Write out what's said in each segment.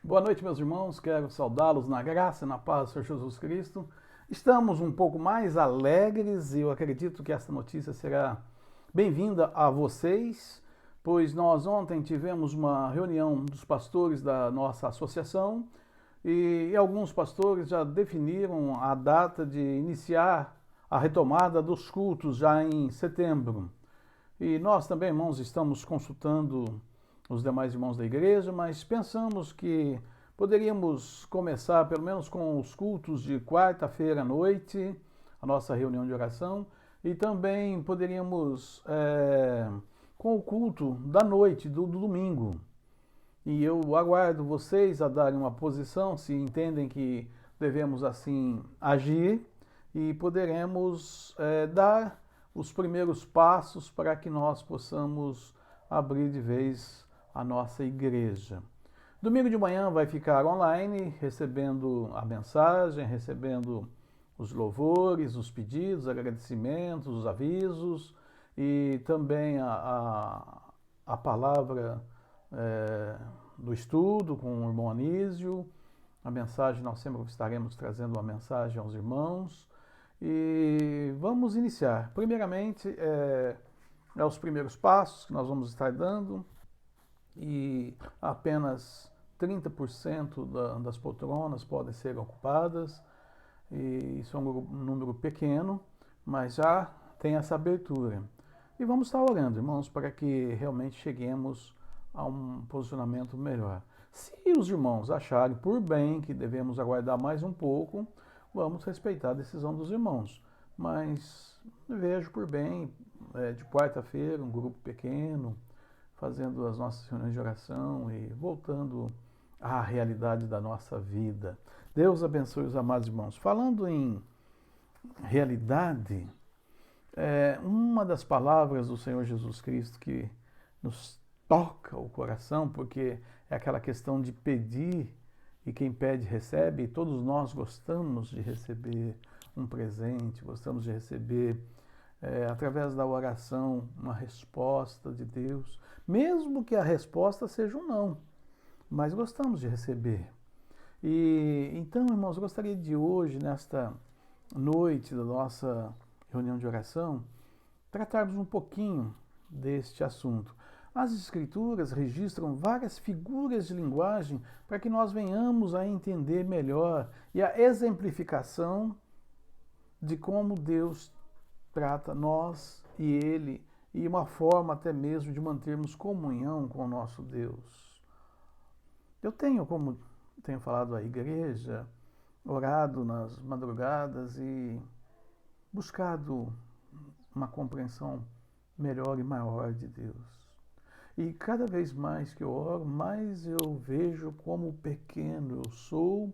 Boa noite, meus irmãos. Quero saudá-los na graça e na paz do Senhor Jesus Cristo. Estamos um pouco mais alegres e eu acredito que esta notícia será bem-vinda a vocês, pois nós ontem tivemos uma reunião dos pastores da nossa associação e alguns pastores já definiram a data de iniciar a retomada dos cultos já em setembro. E nós também, irmãos, estamos consultando os demais irmãos da igreja, mas pensamos que poderíamos começar pelo menos com os cultos de quarta-feira à noite, a nossa reunião de oração, e também poderíamos com o culto da noite, do domingo. E eu aguardo vocês a darem uma posição, se entendem que devemos assim agir, e poderemos dar os primeiros passos para que nós possamos abrir de vez a nossa igreja. Domingo de manhã vai ficar online, recebendo a mensagem, recebendo os louvores, os pedidos, agradecimentos, os avisos e também a palavra do estudo com o irmão Anísio. A mensagem, nós sempre estaremos trazendo uma mensagem aos irmãos. E vamos iniciar. Primeiramente, os primeiros passos que nós vamos estar dando, e apenas 30% das poltronas podem ser ocupadas, e isso é um número pequeno, mas já tem essa abertura. E vamos estar orando, irmãos, para que realmente cheguemos a um posicionamento melhor. Se os irmãos acharem por bem que devemos aguardar mais um pouco, vamos respeitar a decisão dos irmãos. Mas vejo por bem, de quarta-feira, um grupo pequeno, fazendo as nossas reuniões de oração e voltando à realidade da nossa vida. Deus abençoe os amados irmãos. Falando em realidade, uma das palavras do Senhor Jesus Cristo que nos toca o coração, porque é aquela questão de pedir, e quem pede recebe, e todos nós gostamos de receber um presente, gostamos de receber, através da oração, uma resposta de Deus, mesmo que a resposta seja um não, mas gostamos de receber. E então, irmãos, eu gostaria de hoje, nesta noite da nossa reunião de oração, tratarmos um pouquinho deste assunto. As Escrituras registram várias figuras de linguagem para que nós venhamos a entender melhor e a exemplificação de como Deus trata nós e Ele, e uma forma até mesmo de mantermos comunhão com o nosso Deus. Eu tenho, como tenho falado à igreja, orado nas madrugadas e buscado uma compreensão melhor e maior de Deus. E cada vez mais que eu oro, mais eu vejo como pequeno eu sou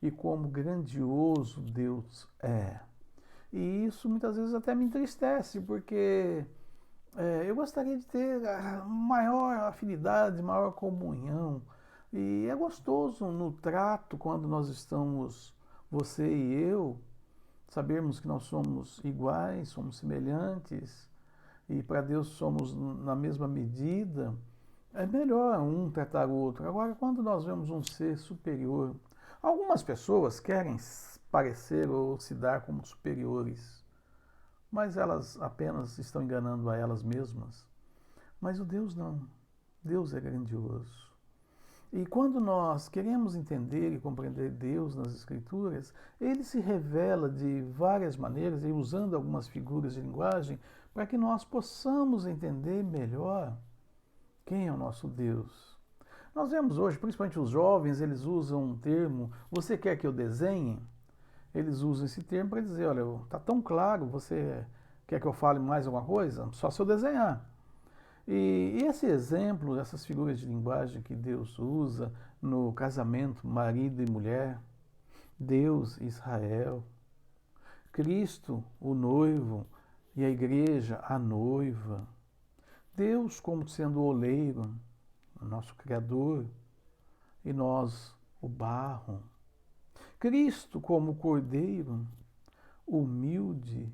e como grandioso Deus é. E isso muitas vezes até me entristece, porque eu gostaria de ter maior afinidade, maior comunhão. E é gostoso no trato, quando nós estamos, você e eu, sabermos que nós somos iguais, somos semelhantes, e para Deus somos na mesma medida. É melhor um tratar o outro. Agora, quando nós vemos um ser superior, algumas pessoas querem parecer ou se dar como superiores, mas elas apenas estão enganando a elas mesmas. Mas o Deus não. Deus é grandioso. E quando nós queremos entender e compreender Deus nas Escrituras, Ele se revela de várias maneiras, e usando algumas figuras de linguagem, para que nós possamos entender melhor quem é o nosso Deus. Nós vemos hoje, principalmente os jovens, eles usam um termo: você quer que eu desenhe? Eles usam esse termo para dizer: olha, está tão claro, você quer que eu fale mais alguma coisa? Só se eu desenhar. E esse exemplo, essas figuras de linguagem que Deus usa no casamento, marido e mulher, Deus, Israel, Cristo, o noivo, e a igreja, a noiva, Deus como sendo o oleiro, o nosso Criador, e nós, o barro, Cristo como cordeiro, humilde,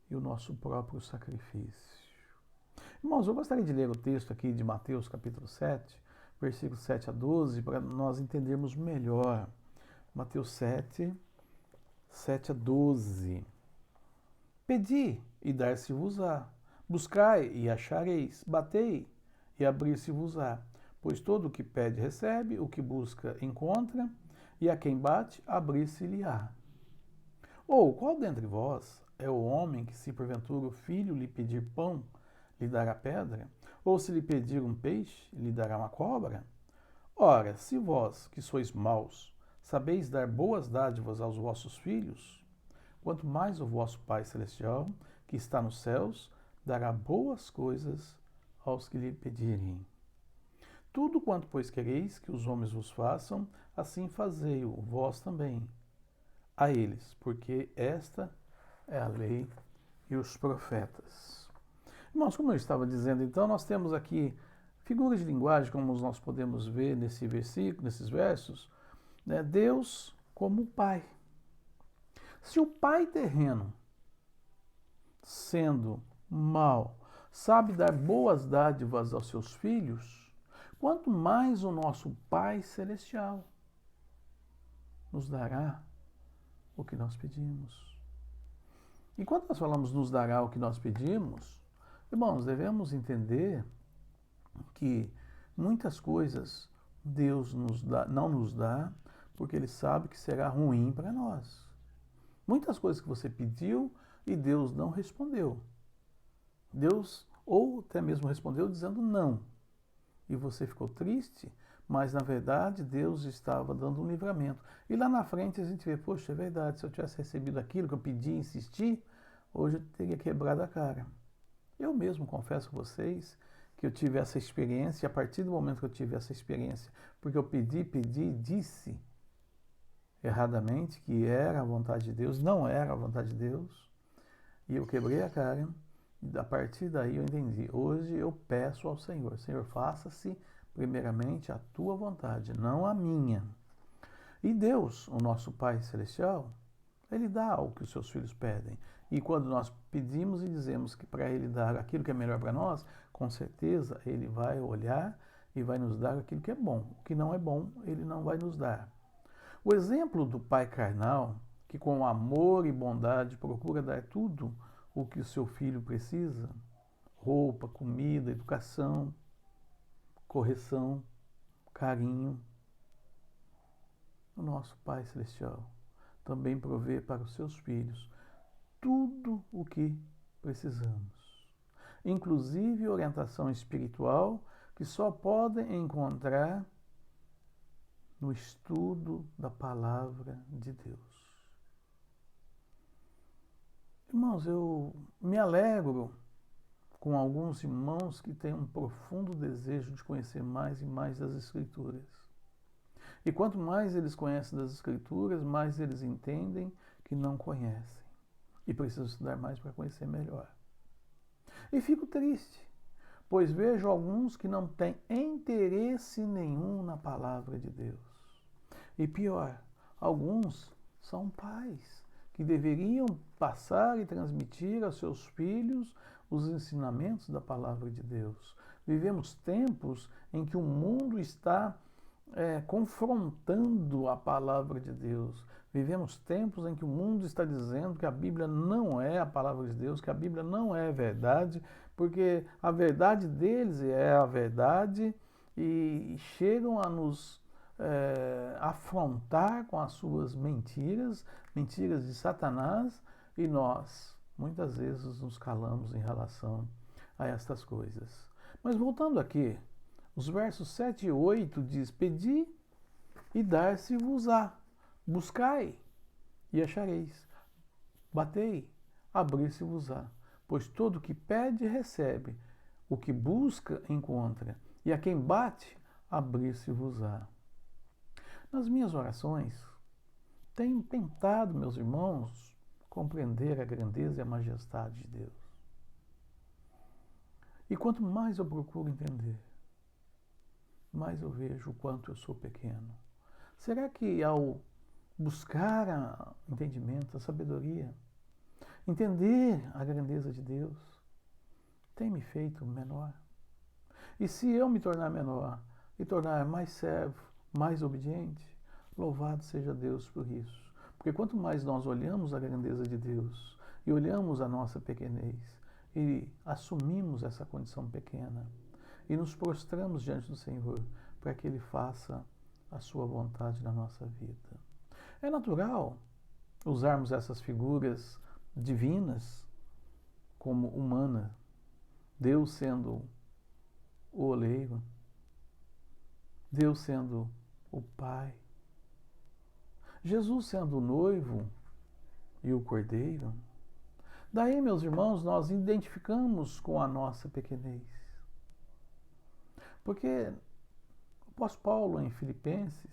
e o nosso próprio sacrifício. Irmãos, eu gostaria de ler o texto aqui de Mateus capítulo 7, versículos 7 a 12, para nós entendermos melhor. Mateus 7, 7 a 12. Pedi e dar-se-vos-á. Buscai e achareis. Batei e abrir-se-vos-á. Pois todo o que pede recebe, o que busca encontra, e a quem bate, abrir-se-lhe-á. Ou qual dentre vós é o homem que, se porventura o filho lhe pedir pão, lhe dará pedra? Ou se lhe pedir um peixe, lhe dará uma cobra? Ora, se vós, que sois maus, sabeis dar boas dádivas aos vossos filhos, quanto mais o vosso Pai Celestial, que está nos céus, dará boas coisas aos que lhe pedirem. Tudo quanto, pois, quereis que os homens vos façam, assim fazei-o vós também a eles, porque esta é a lei e os profetas. Irmãos, como eu estava dizendo, então, nós temos aqui figuras de linguagem, como nós podemos ver nesse versículo, nesses versos, né? Deus como Pai. Se o pai terreno, sendo mau, sabe dar boas dádivas aos seus filhos, quanto mais o nosso Pai Celestial nos dará o que nós pedimos. E quando nós falamos nos dará o que nós pedimos, irmãos, devemos entender que muitas coisas Deus não nos dá porque Ele sabe que será ruim para nós. Muitas coisas que você pediu e Deus não respondeu. Deus, ou até mesmo respondeu dizendo não. E você ficou triste, mas na verdade Deus estava dando um livramento. E lá na frente a gente vê, poxa, é verdade, se eu tivesse recebido aquilo que eu pedi e insisti, hoje eu teria quebrado a cara. Eu mesmo confesso a vocês que eu tive essa experiência, e a partir do momento que eu tive essa experiência, porque eu pedi e disse erradamente que era a vontade de Deus, não era a vontade de Deus, e eu quebrei a cara, e a partir daí eu entendi. Hoje eu peço ao Senhor, Senhor, faça-se primeiramente a tua vontade, não a minha. E Deus, o nosso Pai Celestial, Ele dá o que os seus filhos pedem. E quando nós pedimos e dizemos que para Ele dar aquilo que é melhor para nós, com certeza Ele vai olhar e vai nos dar aquilo que é bom. O que não é bom, Ele não vai nos dar. O exemplo do pai carnal, que com amor e bondade procura dar tudo o que o seu filho precisa, roupa, comida, educação, correção, carinho, o nosso Pai Celestial também provê para os seus filhos tudo o que precisamos, inclusive orientação espiritual que só podem encontrar no estudo da palavra de Deus. Irmãos, eu me alegro com alguns irmãos que têm um profundo desejo de conhecer mais e mais das Escrituras. E quanto mais eles conhecem das Escrituras, mais eles entendem que não conhecem. E precisam estudar mais para conhecer melhor. E fico triste, pois vejo alguns que não têm interesse nenhum na palavra de Deus. E pior, alguns são pais que deveriam passar e transmitir aos seus filhos os ensinamentos da palavra de Deus. Vivemos tempos em que o mundo está confrontando a palavra de Deus. Vivemos tempos em que o mundo está dizendo que a Bíblia não é a palavra de Deus, que a Bíblia não é verdade, porque a verdade deles é a verdade e chegam a nos afrontar com as suas mentiras, mentiras de Satanás, e nós muitas vezes nos calamos em relação a estas coisas. Mas voltando aqui, os versos 7 e 8 diz: Pedi e dar-se-vos-á, buscai e achareis, batei, abrir-se-vos-á, pois todo o que pede recebe, o que busca encontra, e a quem bate, abrir-se-vos-á. Nas minhas orações, tenho tentado, meus irmãos, compreender a grandeza e a majestade de Deus. E quanto mais eu procuro entender, mais eu vejo o quanto eu sou pequeno. Será que ao buscar entendimento, a sabedoria, entender a grandeza de Deus, tem me feito menor? E se eu me tornar menor, e tornar mais servo, mais obediente. Louvado seja Deus por isso. Porque quanto mais nós olhamos a grandeza de Deus e olhamos a nossa pequenez e assumimos essa condição pequena e nos prostramos diante do Senhor para que Ele faça a sua vontade na nossa vida. É natural usarmos essas figuras divinas como humana, Deus sendo o oleiro, Deus sendo o Pai, Jesus sendo o noivo e o cordeiro. Daí, meus irmãos, nós identificamos com a nossa pequenez. Porque o apóstolo Paulo, em Filipenses,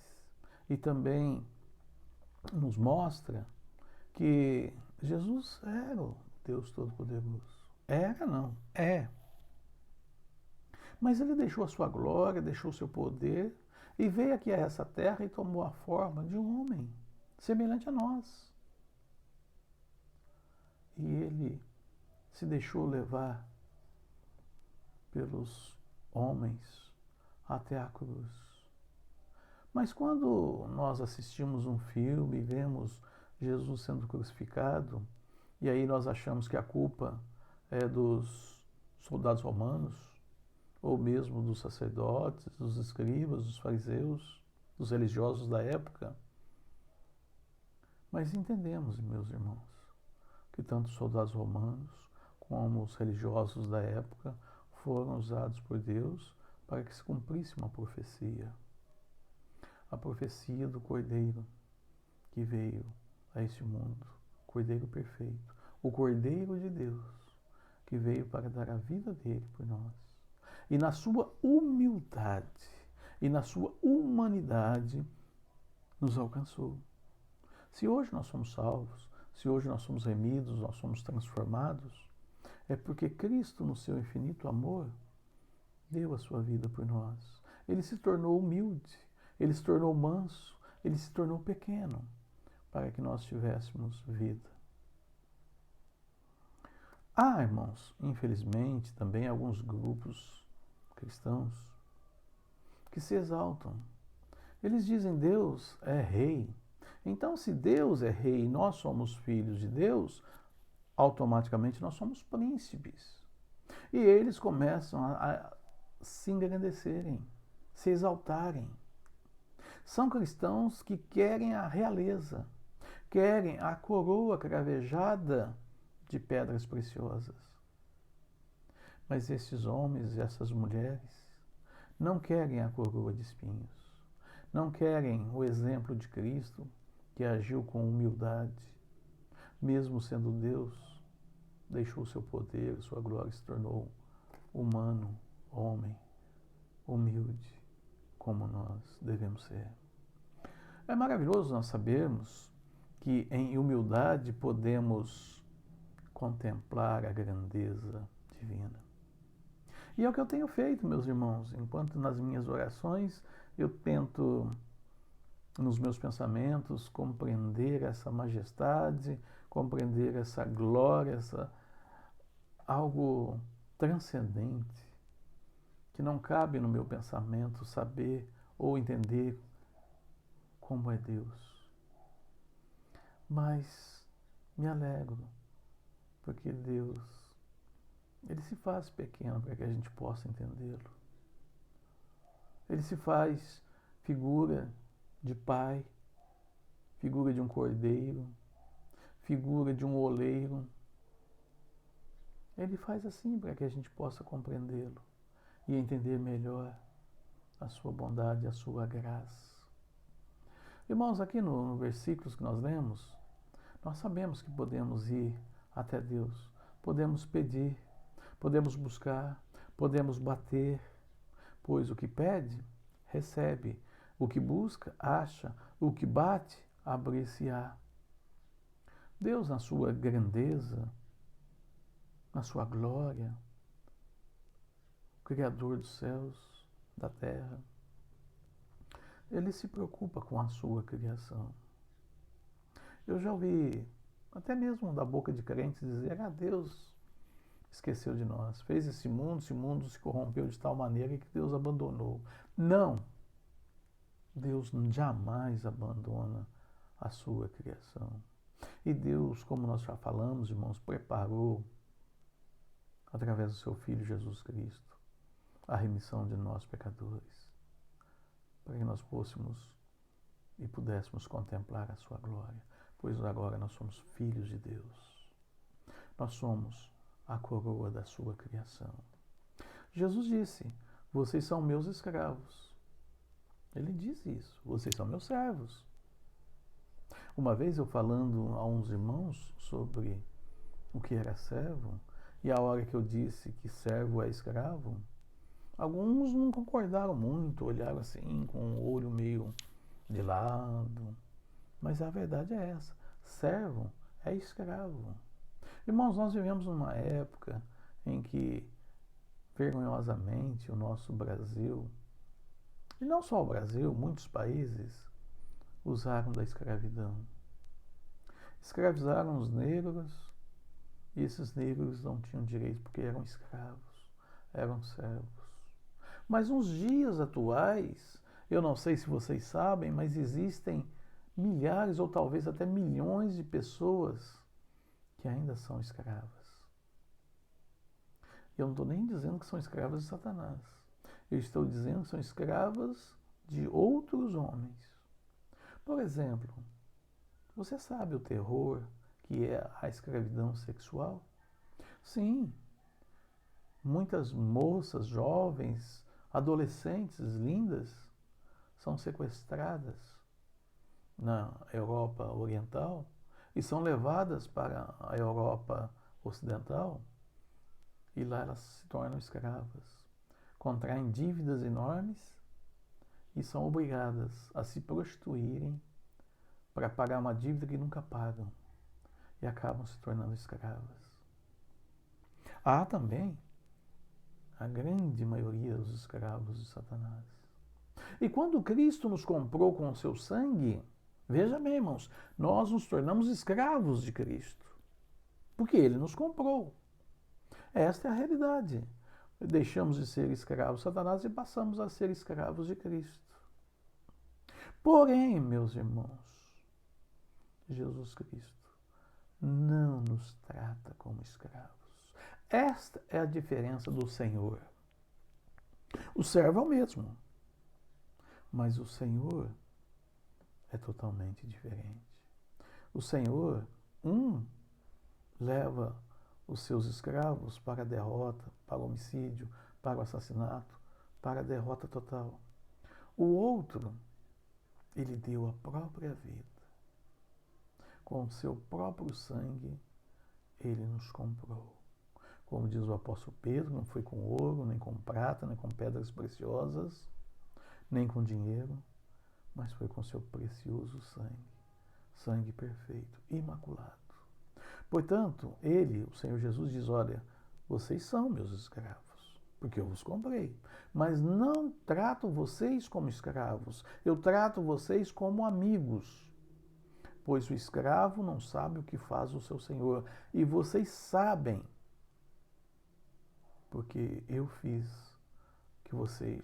e também nos mostra que Jesus era o Deus Todo-Poderoso. Era, não, é. Mas ele deixou a sua glória, deixou o seu poder e veio aqui a essa terra e tomou a forma de um homem, semelhante a nós. E ele se deixou levar pelos homens até a cruz. Mas quando nós assistimos um filme e vemos Jesus sendo crucificado, e aí nós achamos que a culpa é dos soldados romanos, ou mesmo dos sacerdotes, dos escribas, dos fariseus, dos religiosos da época. Mas entendemos, meus irmãos, que tanto os soldados romanos como os religiosos da época foram usados por Deus para que se cumprisse uma profecia. A profecia do Cordeiro que veio a este mundo, Cordeiro perfeito, o Cordeiro de Deus que veio para dar a vida dele por nós. E na sua humildade e na sua humanidade nos alcançou. Se hoje nós somos salvos, se hoje nós somos remidos, nós somos transformados, é porque Cristo, no seu infinito amor, deu a sua vida por nós. Ele se tornou humilde, ele se tornou manso, ele se tornou pequeno, para que nós tivéssemos vida. Há, irmãos, infelizmente, também alguns grupos cristãos que se exaltam. Eles dizem Deus é rei. Então, se Deus é rei e nós somos filhos de Deus, automaticamente nós somos príncipes. E eles começam a se engrandecerem, se exaltarem. São cristãos que querem a realeza, querem a coroa cravejada de pedras preciosas. Mas esses homens e essas mulheres não querem a coroa de espinhos, não querem o exemplo de Cristo que agiu com humildade, mesmo sendo Deus, deixou seu poder, sua glória e se tornou humano, homem, humilde, como nós devemos ser. É maravilhoso nós sabermos que em humildade podemos contemplar a grandeza divina. E é o que eu tenho feito, meus irmãos, enquanto nas minhas orações eu tento, nos meus pensamentos, compreender essa majestade, compreender essa glória, algo transcendente, que não cabe no meu pensamento saber ou entender como é Deus. Mas me alegro, porque Deus, Ele se faz pequeno para que a gente possa entendê-lo. Ele se faz figura de pai, figura de um cordeiro, figura de um oleiro. Ele faz assim para que a gente possa compreendê-lo e entender melhor a sua bondade, a sua graça. Irmãos, aqui no versículos que nós lemos, nós sabemos que podemos ir até Deus, podemos pedir, podemos buscar, podemos bater, pois o que pede, recebe, o que busca, acha, o que bate, abrir-se-á. Deus, na sua grandeza, na sua glória, o Criador dos céus, da terra, Ele se preocupa com a sua criação. Eu já ouvi, até mesmo da boca de crentes, dizer: Deus esqueceu de nós. Fez esse mundo se corrompeu de tal maneira que Deus abandonou. Não! Deus jamais abandona a sua criação. E Deus, como nós já falamos, irmãos, preparou, através do seu Filho Jesus Cristo, a remissão de nós pecadores, para que nós fôssemos e pudéssemos contemplar a sua glória, pois agora nós somos filhos de Deus. Nós somos a coroa da sua criação. Jesus disse: vocês são meus escravos. Ele disse isso: vocês são meus servos. Uma vez eu falando a uns irmãos sobre o que era servo, e a hora que eu disse que servo é escravo, alguns não concordaram muito, olharam assim com o olho meio de lado. Mas a verdade é essa: servo é escravo. Irmãos, nós vivemos numa época em que, vergonhosamente, o nosso Brasil, e não só o Brasil, muitos países, usaram da escravidão. Escravizaram os negros, e esses negros não tinham direito porque eram escravos, eram servos. Mas nos dias atuais, eu não sei se vocês sabem, mas existem milhares ou talvez até milhões de pessoas que ainda são escravas. Eu não estou nem dizendo que são escravas de Satanás. Eu estou dizendo que são escravas de outros homens. Por exemplo, você sabe o terror que é a escravidão sexual? Sim, muitas moças, jovens, adolescentes lindas são sequestradas na Europa Oriental e são levadas para a Europa Ocidental e lá elas se tornam escravas, contraem dívidas enormes e são obrigadas a se prostituírem para pagar uma dívida que nunca pagam e acabam se tornando escravas. Há também a grande maioria dos escravos de Satanás. E quando Cristo nos comprou com o seu sangue, veja bem, irmãos, nós nos tornamos escravos de Cristo, porque Ele nos comprou. Esta é a realidade. Deixamos de ser escravos de Satanás e passamos a ser escravos de Cristo. Porém, meus irmãos, Jesus Cristo não nos trata como escravos. Esta é a diferença do Senhor. O servo é o mesmo, mas o Senhor é totalmente diferente. O Senhor, leva os seus escravos para a derrota, para o homicídio, para o assassinato, para a derrota total. O outro, ele deu a própria vida. Com o seu próprio sangue, ele nos comprou. Como diz o apóstolo Pedro, não foi com ouro, nem com prata, nem com pedras preciosas, nem com dinheiro, mas foi com seu precioso sangue. Sangue perfeito, imaculado. Portanto, ele, o Senhor Jesus, diz: olha, vocês são meus escravos, porque eu vos comprei. Mas não trato vocês como escravos, eu trato vocês como amigos. Pois o escravo não sabe o que faz o seu senhor. E vocês sabem, porque eu fiz que vocês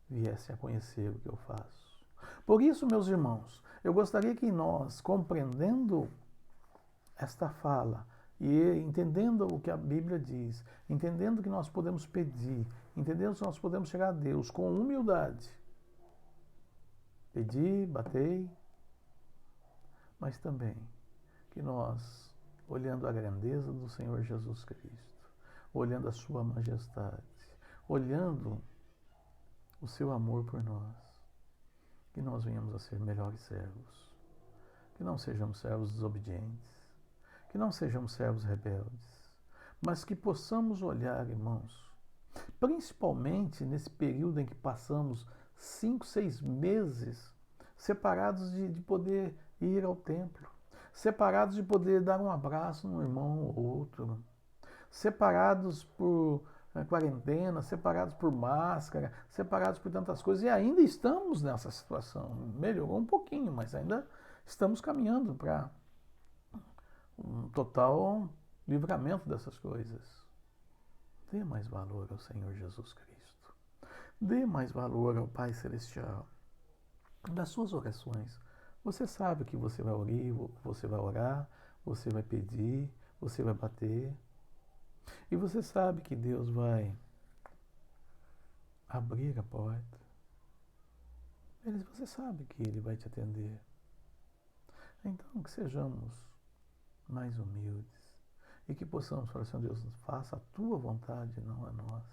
viessem a conhecer o que eu faço. Por isso, meus irmãos, eu gostaria que nós, compreendendo esta fala e entendendo o que a Bíblia diz, entendendo que nós podemos pedir, entendendo que nós podemos chegar a Deus com humildade, pedir, bater, mas também que nós, olhando a grandeza do Senhor Jesus Cristo, olhando a sua majestade, olhando o seu amor por nós, que nós venhamos a ser melhores servos, que não sejamos servos desobedientes, que não sejamos servos rebeldes, mas que possamos olhar, irmãos, principalmente nesse período em que passamos 5, 6 meses separados de poder ir ao templo, separados de poder dar um abraço num irmão ou outro, separados por quarentena, separados por máscara, separados por tantas coisas, e ainda estamos nessa situação. Melhorou um pouquinho, mas ainda estamos caminhando para um total livramento dessas coisas. Dê mais valor ao Senhor Jesus Cristo. Dê mais valor ao Pai Celestial. Das suas orações, você sabe que você vai orar, você vai pedir, você vai bater. E você sabe que Deus vai abrir a porta. Você sabe que Ele vai te atender. Então, que sejamos mais humildes e que possamos falar assim, Deus, faça a Tua vontade, não a nós.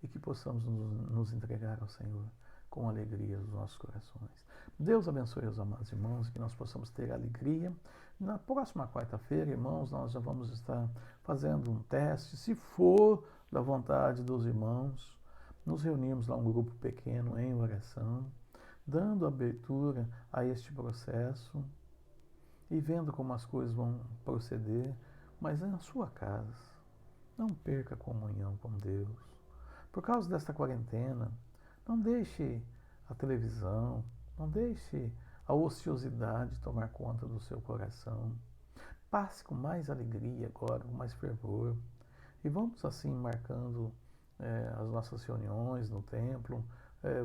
E que possamos nos entregar ao Senhor com alegria nos nossos corações. Deus abençoe os amados irmãos, que nós possamos ter alegria. Na próxima quarta-feira, irmãos, nós já vamos estar fazendo um teste, se for da vontade dos irmãos, nos reunirmos lá um grupo pequeno em oração, dando abertura a este processo e vendo como as coisas vão proceder, mas é na sua casa. Não perca a comunhão com Deus. Por causa desta quarentena, não deixe a televisão, não deixe a ociosidade tomar conta do seu coração. Passe com mais alegria agora, com mais fervor. E vamos assim marcando as nossas reuniões no templo,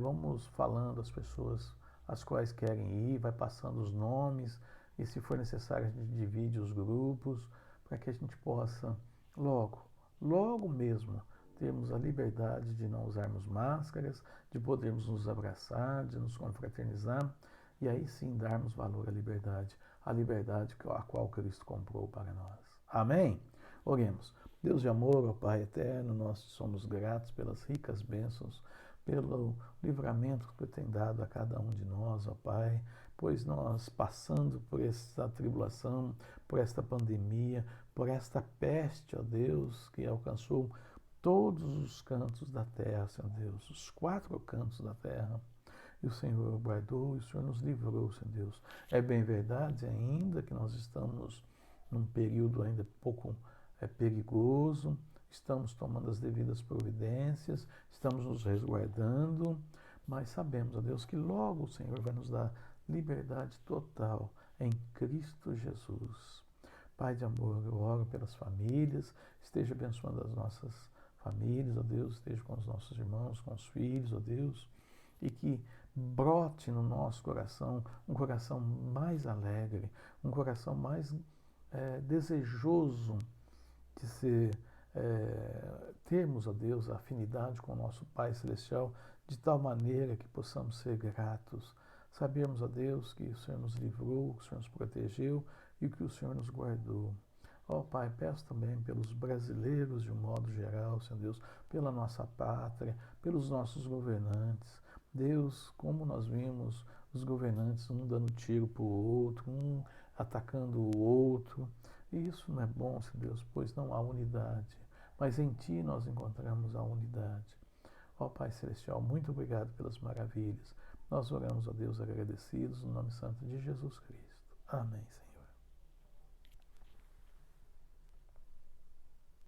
vamos falando às pessoas as quais querem ir, vai passando os nomes e se for necessário a gente divide os grupos para que a gente possa logo mesmo termos a liberdade de não usarmos máscaras, de podermos nos abraçar, de nos confraternizar e aí sim darmos valor à liberdade a qual Cristo comprou para nós. Amém? Oremos. Deus de amor, ó Pai eterno, nós somos gratos pelas ricas bênçãos, pelo livramento que Tu tem dado a cada um de nós, ó Pai, pois nós passando por essa tribulação, por esta pandemia, por esta peste, ó Deus, que alcançou todos os cantos da terra, Senhor Deus, os 4 cantos da terra. E o Senhor guardou e o Senhor nos livrou, Senhor Deus. É bem verdade ainda que nós estamos num período ainda pouco perigoso, estamos tomando as devidas providências, estamos nos resguardando, mas sabemos, ó Deus, que logo o Senhor vai nos dar liberdade total em Cristo Jesus. Pai de amor, eu oro pelas famílias, esteja abençoando as nossas famílias, ó Deus, esteja com os nossos irmãos, com os filhos, ó Deus, e que brote no nosso coração um coração mais alegre, um coração mais desejoso de termos, ó Deus, a afinidade com o nosso Pai Celestial, de tal maneira que possamos ser gratos. Sabemos, ó Deus, que o Senhor nos livrou, que o Senhor nos protegeu e que o Senhor nos guardou. Ó Pai, peço também pelos brasileiros de um modo geral, Senhor Deus, pela nossa pátria, pelos nossos governantes. Deus, como nós vimos os governantes um dando tiro para o outro, um atacando o outro. E isso não é bom, Senhor Deus, pois não há unidade. Mas em Ti nós encontramos a unidade. Ó Pai Celestial, muito obrigado pelas maravilhas. Nós oramos a Deus agradecidos no nome santo de Jesus Cristo. Amém, Senhor.